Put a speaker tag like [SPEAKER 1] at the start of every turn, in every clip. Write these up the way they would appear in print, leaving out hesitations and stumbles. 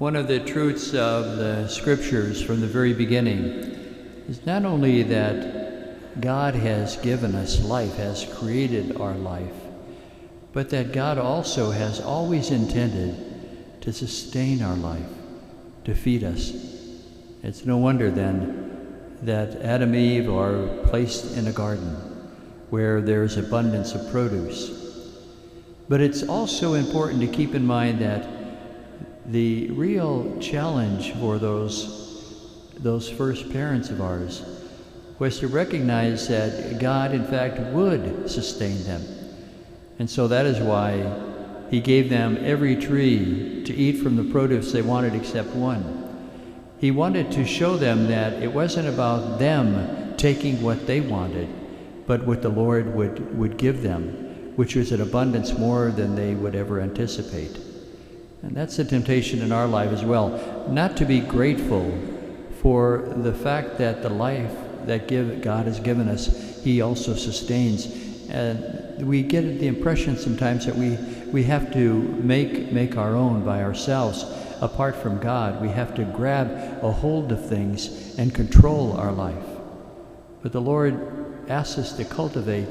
[SPEAKER 1] One of the truths of the scriptures from the very beginning is not only that God has given us life, has created our life, but that God also has always intended to sustain our life, to feed us. It's no wonder then that Adam and Eve are placed in a garden where there's abundance of produce. But it's also important to keep in mind that the real challenge for those first parents of ours was to recognize that God, in fact, would sustain them. And so that is why He gave them every tree to eat from the produce they wanted except one. He wanted to show them that it wasn't about them taking what they wanted, but what the Lord would give them, which was an abundance more than they would ever anticipate. And that's the temptation in our life as well, not to be grateful for the fact that the life that God has given us, He also sustains. And we get the impression sometimes that we have to make our own by ourselves. Apart from God, we have to grab a hold of things and control our life. But the Lord asks us to cultivate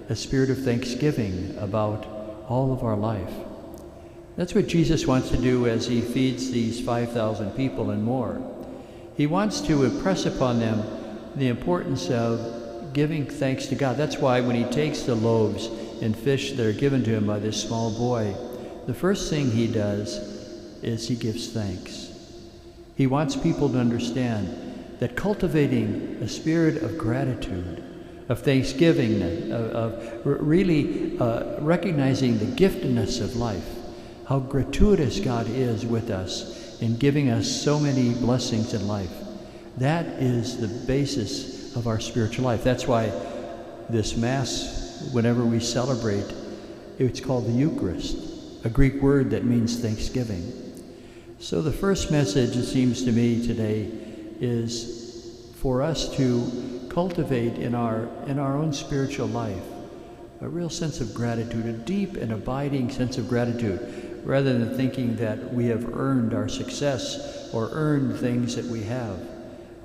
[SPEAKER 1] a spirit of thanksgiving about all of our life. That's what Jesus wants to do as He feeds these 5,000 people and more. He wants to impress upon them the importance of giving thanks to God. That's why when He takes the loaves and fish that are given to Him by this small boy, the first thing He does is He gives thanks. He wants people to understand that cultivating a spirit of gratitude, of thanksgiving, of really recognizing the giftedness of life, how gratuitous God is with us in giving us so many blessings in life. That is the basis of our spiritual life. That's why this Mass, whenever we celebrate, it's called the Eucharist, a Greek word that means thanksgiving. So the first message, it seems to me today, is for us to cultivate in our own spiritual life a real sense of gratitude, a deep and abiding sense of gratitude, rather than thinking that we have earned our success or earned things that we have,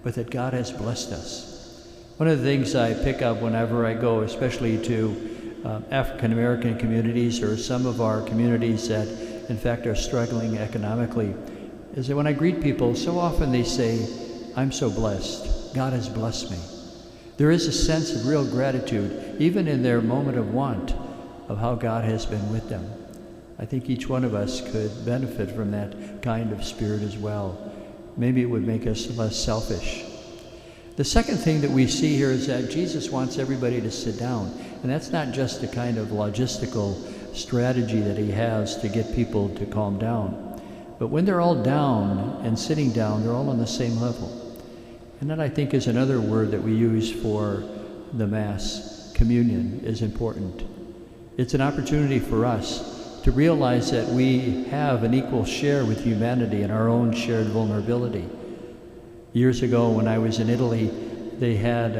[SPEAKER 1] but that God has blessed us. One of the things I pick up whenever I go, especially to African American communities or some of our communities that in fact are struggling economically, is that when I greet people, so often they say, "I'm so blessed, God has blessed me." There is a sense of real gratitude, even in their moment of want, of how God has been with them. I think each one of us could benefit from that kind of spirit as well. Maybe it would make us less selfish. The second thing that we see here is that Jesus wants everybody to sit down. And that's not just a kind of logistical strategy that He has to get people to calm down. But when they're all down and sitting down, they're all on the same level. And that, I think, is another word that we use for the Mass. Communion is important. It's an opportunity for us to realize that we have an equal share with humanity in our own shared vulnerability. Years ago, when I was in Italy, they had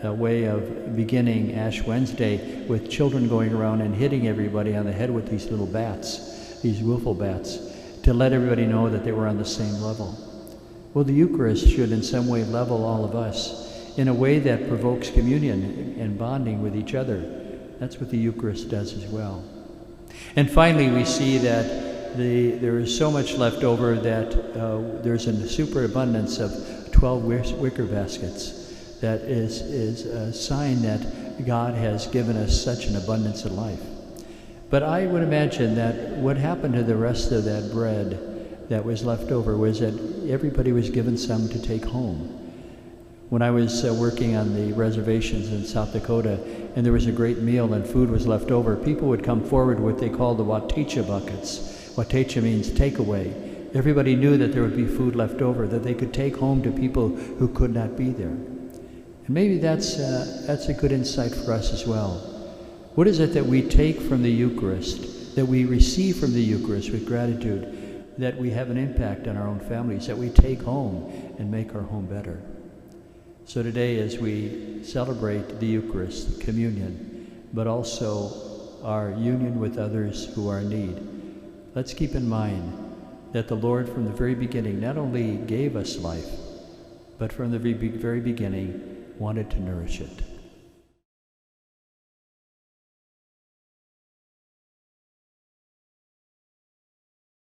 [SPEAKER 1] a way of beginning Ash Wednesday with children going around and hitting everybody on the head with these little bats, these wiffle bats, to let everybody know that they were on the same level. Well, the Eucharist should in some way level all of us in a way that provokes communion and bonding with each other. That's what the Eucharist does as well. And finally, we see that there is so much left over that there's a superabundance of 12 wicker baskets. That is a sign that God has given us such an abundance of life. But I would imagine that what happened to the rest of that bread that was left over was that everybody was given some to take home. When I was working on the reservations in South Dakota, and there was a great meal and food was left over, people would come forward with what they called the watecha buckets. Watecha means takeaway. Everybody knew that there would be food left over that they could take home to people who could not be there. And maybe that's a good insight for us as well. What is it that we take from the Eucharist, that we receive from the Eucharist with gratitude, that we have an impact on our own families, that we take home and make our home better? So today, as we celebrate the Eucharist, communion, but also our union with others who are in need, let's keep in mind that the Lord from the very beginning not only gave us life, but from the very beginning wanted to nourish it.